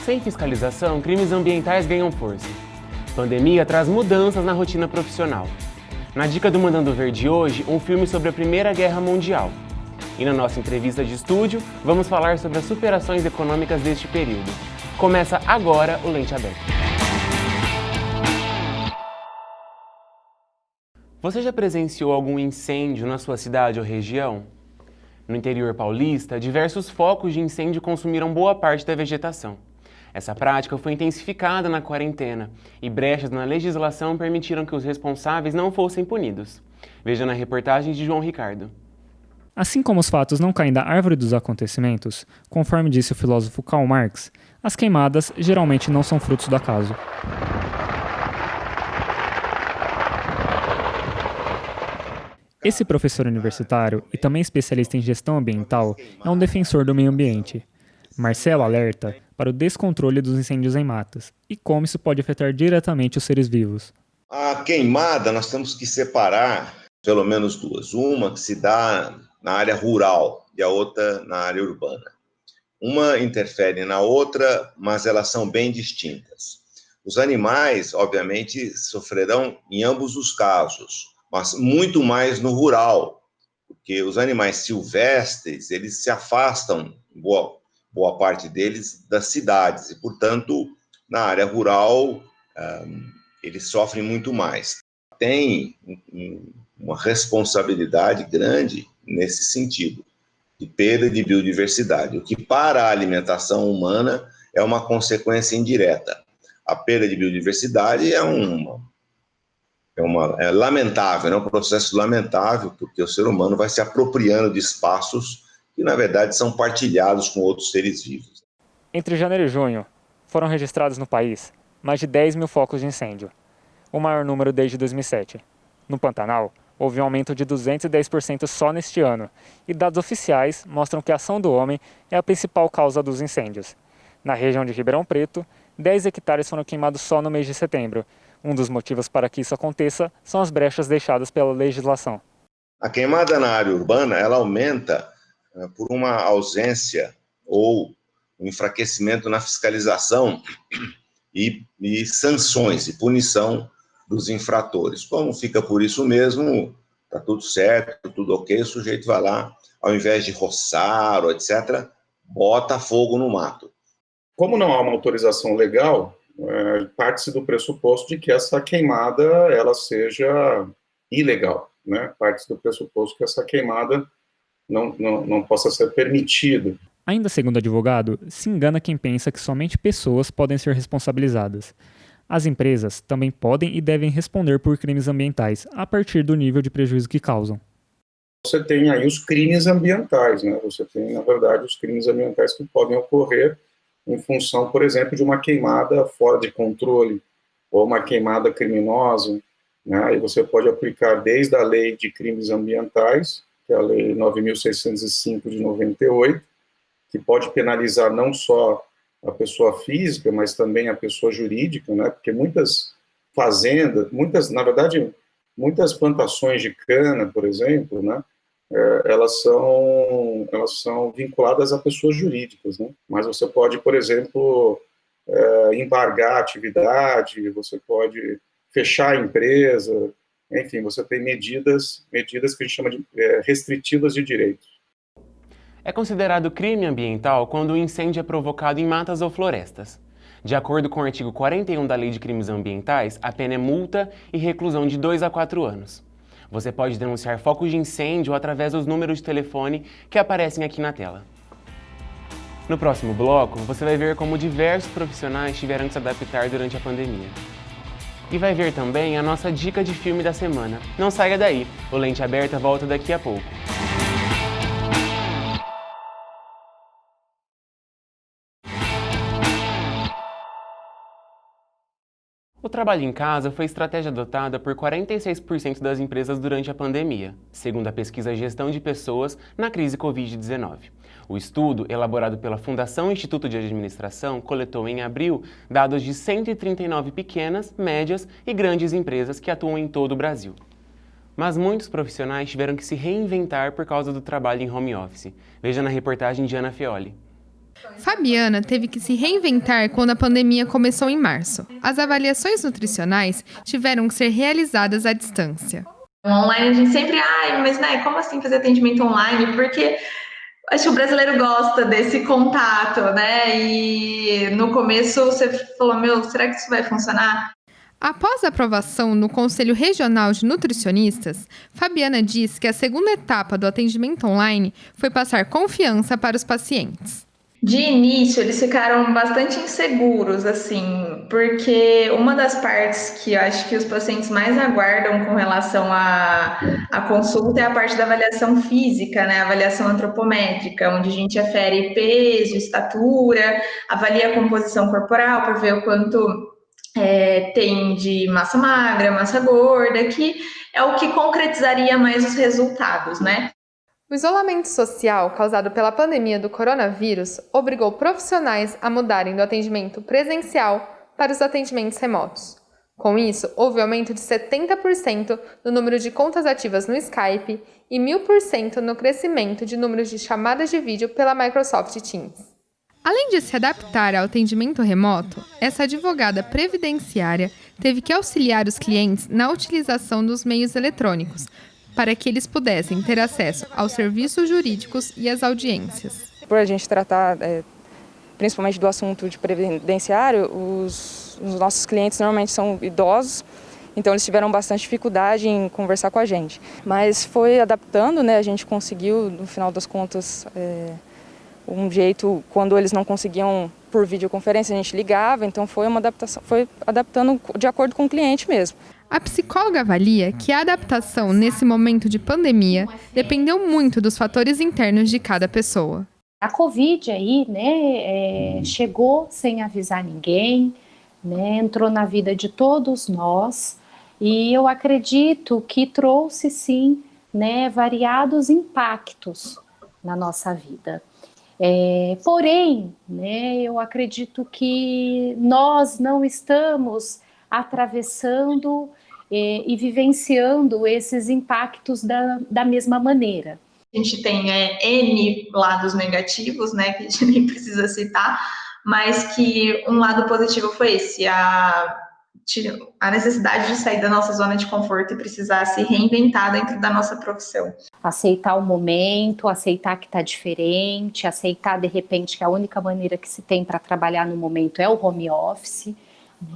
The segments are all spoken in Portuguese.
Sem fiscalização, crimes ambientais ganham força. Pandemia traz mudanças na rotina profissional. Na dica do Mandando Ver de hoje, um filme sobre a Primeira Guerra Mundial. E na nossa entrevista de estúdio, vamos falar sobre as superações econômicas deste período. Começa agora o Lente Aberta. Você já presenciou algum incêndio na sua cidade ou região? No interior paulista, diversos focos de incêndio consumiram boa parte da vegetação. Essa prática foi intensificada na quarentena e brechas na legislação permitiram que os responsáveis não fossem punidos. Veja na reportagem de João Ricardo. Assim como os fatos não caem da árvore dos acontecimentos, conforme disse o filósofo Karl Marx, as queimadas geralmente não são frutos do acaso. Esse professor universitário e também especialista em gestão ambiental é um defensor do meio ambiente. Marcelo alerta para o descontrole dos incêndios em matas e como isso pode afetar diretamente os seres vivos. A queimada nós temos que separar pelo menos duas. Uma que se dá na área rural e a outra na área urbana. Uma interfere na outra, mas elas são bem distintas. Os animais, obviamente, sofrerão em ambos os casos, mas muito mais no rural, porque os animais silvestres, eles se afastam, boa parte deles, das cidades, e, portanto, na área rural, eles sofrem muito mais. Tem uma responsabilidade grande nesse sentido, de perda de biodiversidade, o que para a alimentação humana é uma consequência indireta. A perda de biodiversidade é lamentável, é um processo lamentável, porque o ser humano vai se apropriando de espaços que, na verdade, são partilhados com outros seres vivos. Entre janeiro e junho, foram registrados no país mais de 10 mil focos de incêndio, o maior número desde 2007. No Pantanal, houve um aumento de 210% só neste ano, e dados oficiais mostram que a ação do homem é a principal causa dos incêndios. Na região de Ribeirão Preto, 10 hectares foram queimados só no mês de setembro. Um dos motivos para que isso aconteça são as brechas deixadas pela legislação. A queimada na área urbana, ela aumenta por uma ausência ou um enfraquecimento na fiscalização e sanções e punição dos infratores. Como fica por isso mesmo, está tudo certo, tudo ok, o sujeito vai lá, ao invés de roçar, ou etc., bota fogo no mato. Como não há uma autorização legal, parte-se do pressuposto de que essa queimada ela seja ilegal, né? Parte-se do pressuposto que essa queimada não possa ser permitida. Ainda segundo o advogado, se engana quem pensa que somente pessoas podem ser responsabilizadas. As empresas também podem e devem responder por crimes ambientais, a partir do nível de prejuízo que causam. Você tem aí os crimes ambientais, né? Você tem, na verdade, os crimes ambientais que podem ocorrer em função, por exemplo, de uma queimada fora de controle, ou uma queimada criminosa, né? E você pode aplicar desde a Lei de Crimes Ambientais, que é a Lei 9.605 de 98, que pode penalizar não só a pessoa física, mas também a pessoa jurídica, né? Porque muitas fazendas, na verdade, muitas plantações de cana, por exemplo, né? Elas são vinculadas a pessoas jurídicas, né? Mas você pode, por exemplo, embargar a atividade, você pode fechar a empresa, enfim, você tem medidas que a gente chama de restritivas de direitos. É considerado crime ambiental quando o incêndio é provocado em matas ou florestas. De acordo com o artigo 41 da Lei de Crimes Ambientais, a pena é multa e reclusão de 2 a 4 anos. Você pode denunciar focos de incêndio através dos números de telefone que aparecem aqui na tela. No próximo bloco, você vai ver como diversos profissionais tiveram que se adaptar durante a pandemia. E vai ver também a nossa dica de filme da semana. Não saia daí, o Lente Aberta volta daqui a pouco. O trabalho em casa foi estratégia adotada por 46% das empresas durante a pandemia, segundo a pesquisa Gestão de Pessoas na crise Covid-19. O estudo, elaborado pela Fundação Instituto de Administração, coletou em abril dados de 139 pequenas, médias e grandes empresas que atuam em todo o Brasil. Mas muitos profissionais tiveram que se reinventar por causa do trabalho em home office. Veja na reportagem de Ana Feoli. Fabiana teve que se reinventar quando a pandemia começou em março. As avaliações nutricionais tiveram que ser realizadas à distância. Online a gente sempre, mas né, como assim fazer atendimento online? Porque acho que o brasileiro gosta desse contato, né? E no começo você falou, será que isso vai funcionar? Após a aprovação no Conselho Regional de Nutricionistas, Fabiana diz que a segunda etapa do atendimento online foi passar confiança para os pacientes. De início, eles ficaram bastante inseguros, assim, porque uma das partes que eu acho que os pacientes mais aguardam com relação à consulta é a parte da avaliação física, né? A avaliação antropométrica, onde a gente afere peso, estatura, avalia a composição corporal para ver o quanto tem de massa magra, massa gorda, que é o que concretizaria mais os resultados, né? O isolamento social causado pela pandemia do coronavírus obrigou profissionais a mudarem do atendimento presencial para os atendimentos remotos. Com isso, houve aumento de 70% no número de contas ativas no Skype e 1000% no crescimento de números de chamadas de vídeo pela Microsoft Teams. Além de se adaptar ao atendimento remoto, essa advogada previdenciária teve que auxiliar os clientes na utilização dos meios eletrônicos, para que eles pudessem ter acesso aos serviços jurídicos e às audiências. Por a gente tratar principalmente do assunto de previdenciário, os nossos clientes normalmente são idosos, então eles tiveram bastante dificuldade em conversar com a gente. Mas foi adaptando, né? A gente conseguiu, no final das contas, um jeito, quando eles não conseguiam por videoconferência, a gente ligava, então foi uma adaptação, foi adaptando de acordo com o cliente mesmo. A psicóloga avalia que a adaptação nesse momento de pandemia dependeu muito dos fatores internos de cada pessoa. A Covid aí, né, chegou sem avisar ninguém, né, entrou na vida de todos nós e eu acredito que trouxe sim, né, variados impactos na nossa vida. Porém, né, eu acredito que nós não estamos atravessando e vivenciando esses impactos da mesma maneira. A gente tem N lados negativos, né, que a gente nem precisa citar, mas que um lado positivo foi esse, a necessidade de sair da nossa zona de conforto e precisar se reinventar dentro da nossa profissão. Aceitar o momento, aceitar que está diferente, aceitar de repente que a única maneira que se tem para trabalhar no momento é o home office,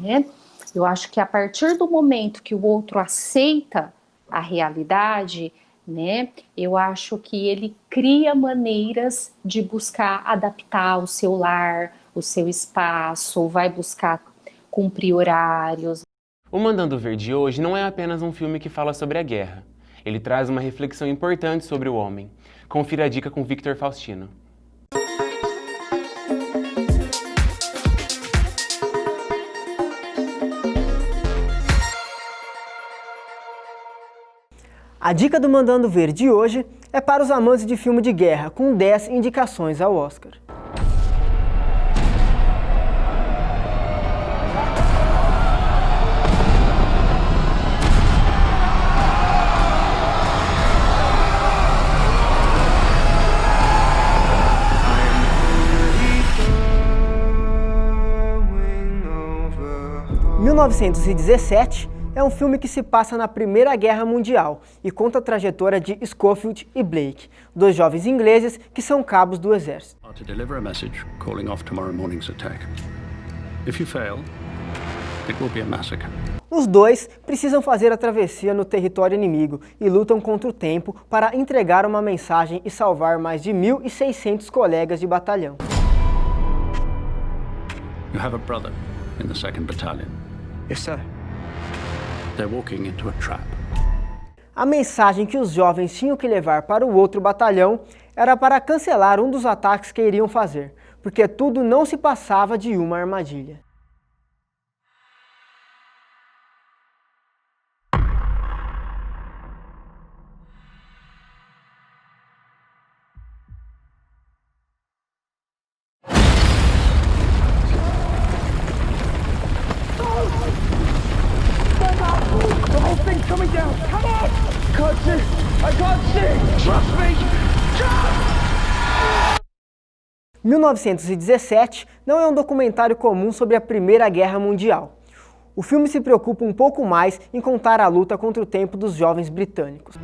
né? Eu acho que a partir do momento que o outro aceita a realidade, né, eu acho que ele cria maneiras de buscar adaptar o seu lar, o seu espaço, vai buscar cumprir horários. O Mandando Ver de hoje não é apenas um filme que fala sobre a guerra. Ele traz uma reflexão importante sobre o homem. Confira a dica com Victor Faustino. A dica do Mandando Ver de hoje é para os amantes de filme de guerra, com 10 indicações ao Oscar. Em 1917, é um filme que se passa na Primeira Guerra Mundial e conta a trajetória de Schofield e Blake, dois jovens ingleses que são cabos do exército. To deliver a message calling off tomorrow morning's attack. If you fail, it will be a massacre. Os dois precisam fazer a travessia no território inimigo e lutam contra o tempo para entregar uma mensagem e salvar mais de 1.600 colegas de batalhão. You have a brother in the 2nd Battalion. Yes, sir. They're walking into a trap. A mensagem que os jovens tinham que levar para o outro batalhão era para cancelar um dos ataques que iriam fazer, porque tudo não se passava de uma armadilha. 1917 não é um documentário comum sobre a Primeira Guerra Mundial. O filme se preocupa um pouco mais em contar a luta contra o tempo dos jovens britânicos.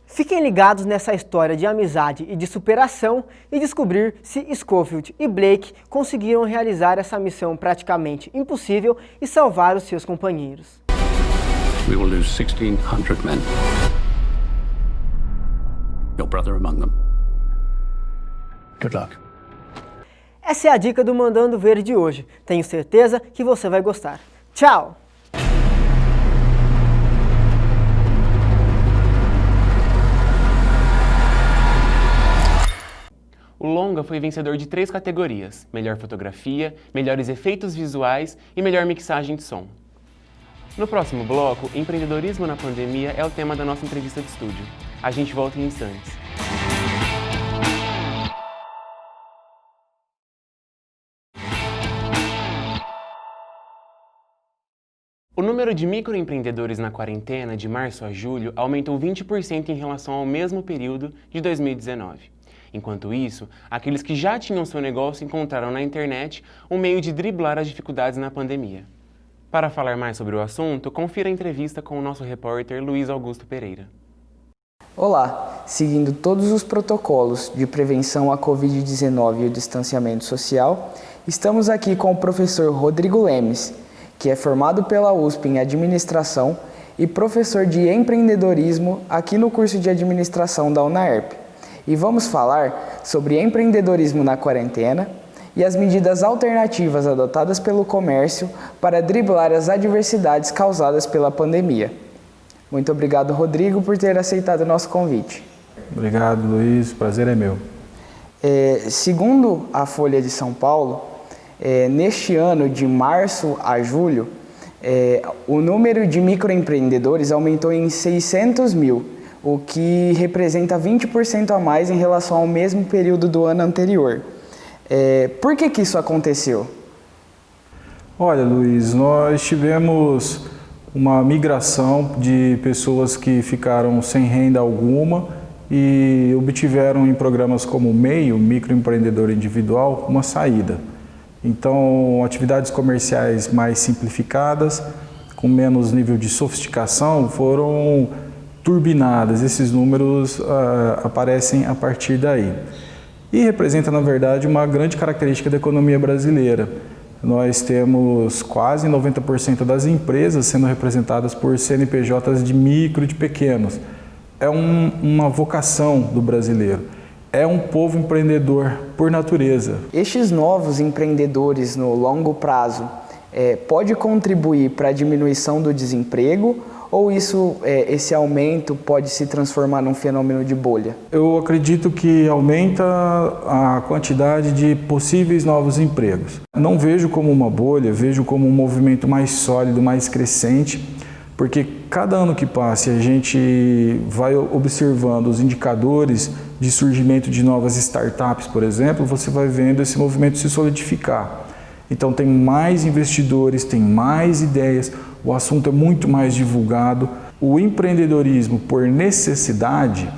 Fiquem ligados nessa história de amizade e de superação e descobrir se Schofield e Blake conseguiram realizar essa missão praticamente impossível e salvar os seus companheiros. We will lose 1,600 men. Your brother among them. Good luck. Essa é a dica do Mandando Ver de hoje. Tenho certeza que você vai gostar. Tchau! O longa foi vencedor de 3 categorias: melhor fotografia, melhores efeitos visuais e melhor mixagem de som. No próximo bloco, empreendedorismo na pandemia é o tema da nossa entrevista de estúdio. A gente volta em instantes. O número de microempreendedores na quarentena de março a julho aumentou 20% em relação ao mesmo período de 2019. Enquanto isso, aqueles que já tinham seu negócio encontraram na internet um meio de driblar as dificuldades na pandemia. Para falar mais sobre o assunto, confira a entrevista com o nosso repórter Luiz Augusto Pereira. Olá, seguindo todos os protocolos de prevenção à Covid-19 e o distanciamento social, estamos aqui com o professor Rodrigo Lemes, que é formado pela USP em Administração e professor de empreendedorismo aqui no curso de Administração da UNAERP. E vamos falar sobre empreendedorismo na quarentena e as medidas alternativas adotadas pelo comércio para driblar as adversidades causadas pela pandemia. Muito obrigado, Rodrigo, por ter aceitado o nosso convite. Obrigado, Luiz. O prazer é meu. Segundo a Folha de São Paulo, neste ano, de março a julho, o número de microempreendedores aumentou em 600 mil, o que representa 20% a mais em relação ao mesmo período do ano anterior. Por que isso aconteceu? Olha, Luiz, nós tivemos uma migração de pessoas que ficaram sem renda alguma e obtiveram em programas como o MEI, o microempreendedor individual, uma saída. Então, atividades comerciais mais simplificadas, com menos nível de sofisticação, foram turbinadas. Esses números aparecem a partir daí. E representa, na verdade, uma grande característica da economia brasileira. Nós temos quase 90% das empresas sendo representadas por CNPJs de micro e de pequenos. É uma vocação do brasileiro. É um povo empreendedor por natureza. Estes novos empreendedores no longo prazo pode contribuir para a diminuição do desemprego ou esse aumento pode se transformar num fenômeno de bolha? Eu acredito que aumenta a quantidade de possíveis novos empregos. Não vejo como uma bolha, vejo como um movimento mais sólido, mais crescente, porque cada ano que passa a gente vai observando os indicadores de surgimento de novas startups, por exemplo, você vai vendo esse movimento se solidificar. Então tem mais investidores, tem mais ideias, o assunto é muito mais divulgado. O empreendedorismo por necessidade,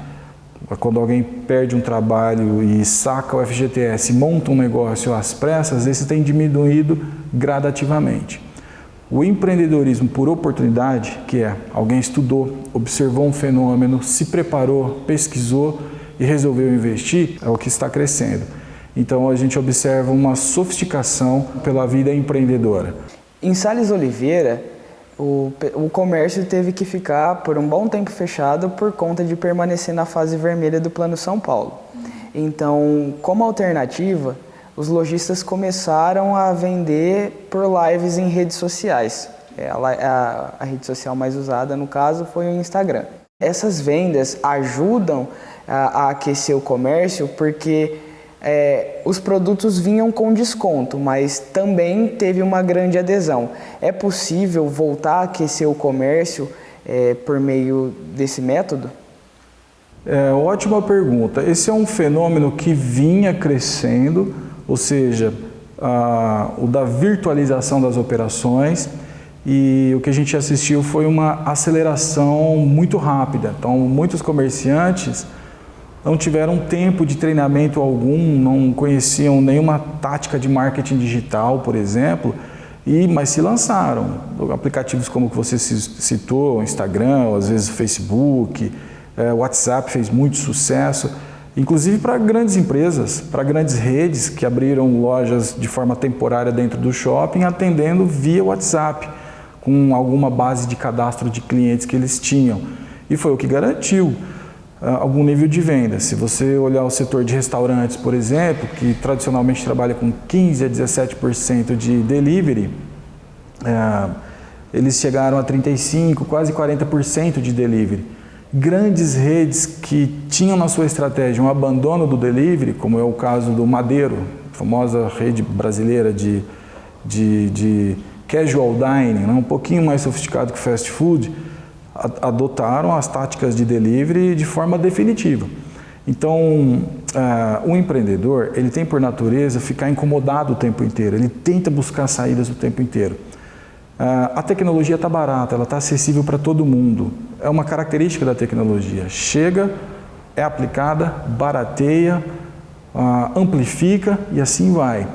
quando alguém perde um trabalho e saca o FGTS e monta um negócio às pressas, esse tem diminuído gradativamente. O empreendedorismo por oportunidade, que é alguém estudou, observou um fenômeno, se preparou, pesquisou e resolveu investir, é o que está crescendo. Então a gente observa uma sofisticação pela vida empreendedora. Em Sales Oliveira, o comércio teve que ficar por um bom tempo fechado por conta de permanecer na fase vermelha do Plano São Paulo. Então, como alternativa, os lojistas começaram a vender por lives em redes sociais. A rede social mais usada, no caso, foi o Instagram. Essas vendas ajudam a aquecer o comércio porque os produtos vinham com desconto, mas também teve uma grande adesão. É possível voltar a aquecer o comércio por meio desse método? Ótima pergunta. Esse é um fenômeno que vinha crescendo, ou seja, o da virtualização das operações, e o que a gente assistiu foi uma aceleração muito rápida. Então, muitos comerciantes não tiveram tempo de treinamento algum, não conheciam nenhuma tática de marketing digital, por exemplo, mas se lançaram. Aplicativos como que você citou, Instagram, às vezes Facebook, WhatsApp fez muito sucesso, inclusive para grandes empresas, para grandes redes que abriram lojas de forma temporária dentro do shopping, atendendo via WhatsApp, com alguma base de cadastro de clientes que eles tinham. E foi o que garantiu algum nível de venda. Se você olhar o setor de restaurantes, por exemplo, que tradicionalmente trabalha com 15% a 17% de delivery, eles chegaram a 35%, quase 40% de delivery. Grandes redes que tinham na sua estratégia um abandono do delivery, como é o caso do Madeiro, famosa rede brasileira de casual dining, um pouquinho mais sofisticado que fast food, adotaram as táticas de delivery de forma definitiva. Então, o empreendedor, ele tem por natureza ficar incomodado o tempo inteiro, ele tenta buscar saídas o tempo inteiro. A tecnologia está barata, ela está acessível para todo mundo, é uma característica da tecnologia. Chega, é aplicada, barateia, amplifica e assim vai.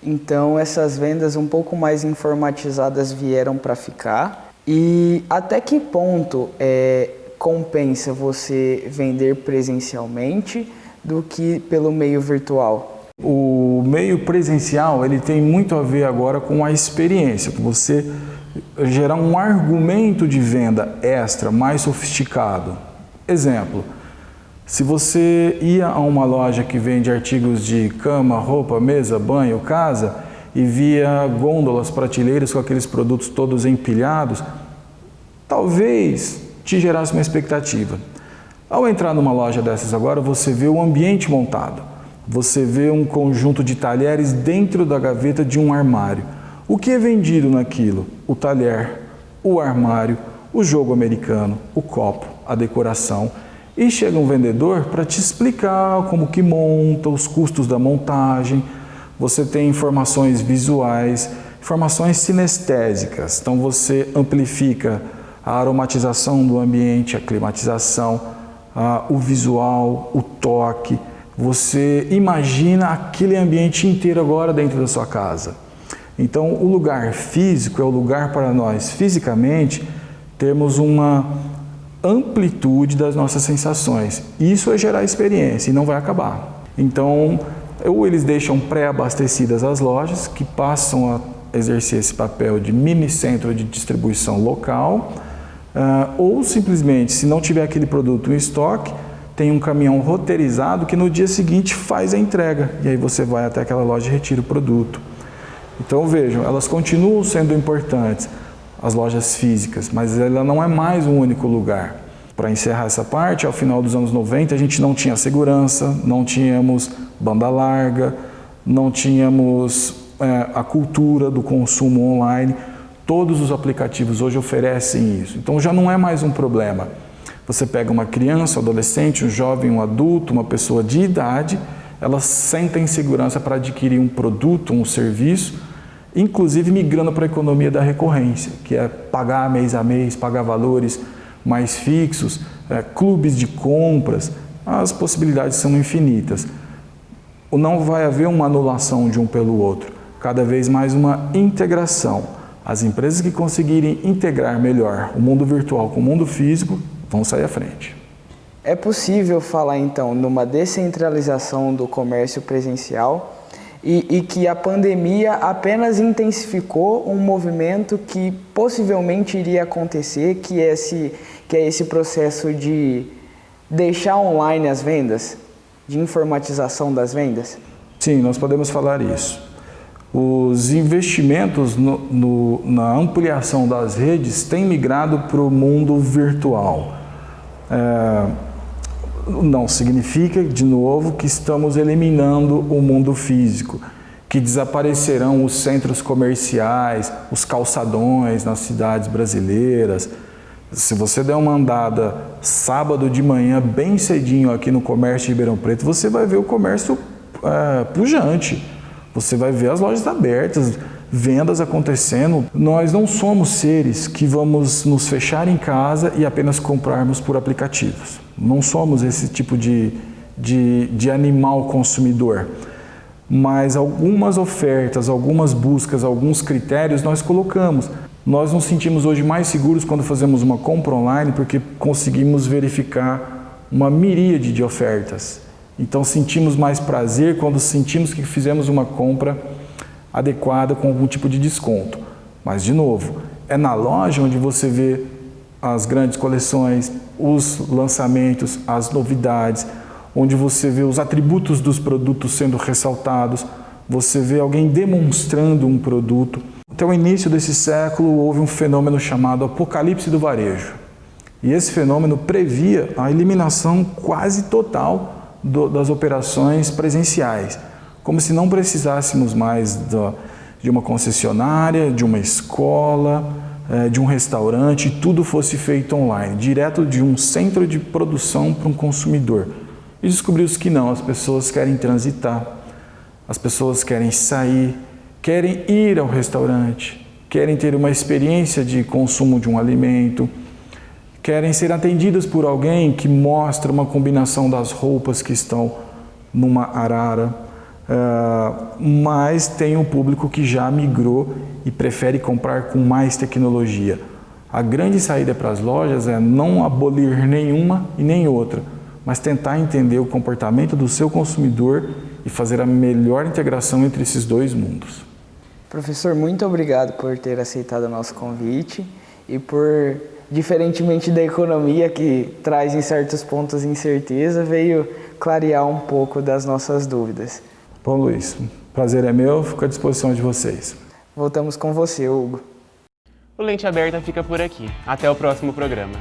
Então, essas vendas um pouco mais informatizadas vieram para ficar. E até que ponto compensa você vender presencialmente do que pelo meio virtual? O meio presencial, ele tem muito a ver agora com a experiência, com você gerar um argumento de venda extra, mais sofisticado. Exemplo, se você ia a uma loja que vende artigos de cama, roupa, mesa, banho, casa, e via gôndolas, prateleiras com aqueles produtos todos empilhados, talvez te gerasse uma expectativa. Ao entrar numa loja dessas agora, você vê o ambiente montado. Você vê um conjunto de talheres dentro da gaveta de um armário. O que é vendido naquilo? O talher, o armário, o jogo americano, o copo, a decoração. E chega um vendedor para te explicar como que monta, os custos da montagem. Você tem informações visuais, informações sinestésicas. Então você amplifica a aromatização do ambiente, a climatização, o visual, o toque. Você imagina aquele ambiente inteiro agora dentro da sua casa. Então o lugar físico é o lugar para nós, fisicamente, termos uma amplitude das nossas sensações. Isso é gerar experiência e não vai acabar. Então, ou eles deixam pré-abastecidas as lojas, que passam a exercer esse papel de mini centro de distribuição local, ou simplesmente, se não tiver aquele produto em estoque, tem um caminhão roteirizado que no dia seguinte faz a entrega, e aí você vai até aquela loja e retira o produto. Então vejam, elas continuam sendo importantes, as lojas físicas, mas ela não é mais um único lugar. Para encerrar essa parte, ao final dos anos 90 a gente não tinha segurança, não tínhamos banda larga, não tínhamos a cultura do consumo online. Todos os aplicativos hoje oferecem isso, então já não é mais um problema. Você pega uma criança, um adolescente, um jovem, um adulto, uma pessoa de idade, elas sentem segurança para adquirir um produto, um serviço, inclusive migrando para a economia da recorrência, que é pagar mês a mês, pagar valores mais fixos, clubes de compras, as possibilidades são infinitas. Não vai haver uma anulação de um pelo outro, cada vez mais uma integração. As empresas que conseguirem integrar melhor o mundo virtual com o mundo físico vão sair à frente. É possível falar então numa descentralização do comércio presencial e que a pandemia apenas intensificou um movimento que possivelmente iria acontecer, que é esse processo de deixar online as vendas, de informatização das vendas? Sim, nós podemos falar isso. Os investimentos na ampliação das redes têm migrado para o mundo virtual. Não significa, de novo, que estamos eliminando o mundo físico, que desaparecerão os centros comerciais, os calçadões nas cidades brasileiras. Se você der uma andada sábado de manhã, bem cedinho aqui no comércio de Ribeirão Preto, você vai ver o comércio pujante. Você vai ver as lojas abertas, vendas acontecendo. Nós não somos seres que vamos nos fechar em casa e apenas comprarmos por aplicativos. Não somos esse tipo de animal consumidor. Mas algumas ofertas, algumas buscas, alguns critérios nós colocamos. Nós nos sentimos hoje mais seguros quando fazemos uma compra online porque conseguimos verificar uma miríade de ofertas. Então sentimos mais prazer quando sentimos que fizemos uma compra adequada com algum tipo de desconto. Mas, de novo, é na loja onde você vê as grandes coleções, os lançamentos, as novidades, onde você vê os atributos dos produtos sendo ressaltados, você vê alguém demonstrando um produto. Até o início desse século houve um fenômeno chamado apocalipse do varejo. E esse fenômeno previa a eliminação quase total das operações presenciais, como se não precisássemos mais de uma concessionária, de uma escola, de um restaurante, tudo fosse feito online, direto de um centro de produção para um consumidor. E descobriu-se que não, as pessoas querem transitar, as pessoas querem sair, querem ir ao restaurante, querem ter uma experiência de consumo de um alimento, querem ser atendidas por alguém que mostra uma combinação das roupas que estão numa arara, mas tem um público que já migrou e prefere comprar com mais tecnologia. A grande saída para as lojas é não abolir nenhuma e nem outra, mas tentar entender o comportamento do seu consumidor e fazer a melhor integração entre esses dois mundos. Professor, muito obrigado por ter aceitado o nosso convite e por, diferentemente da economia, que traz em certos pontos incerteza, veio clarear um pouco das nossas dúvidas. Bom, Luiz, o prazer é meu, fico à disposição de vocês. Voltamos com você, Hugo. O Lente Aberta fica por aqui. Até o próximo programa.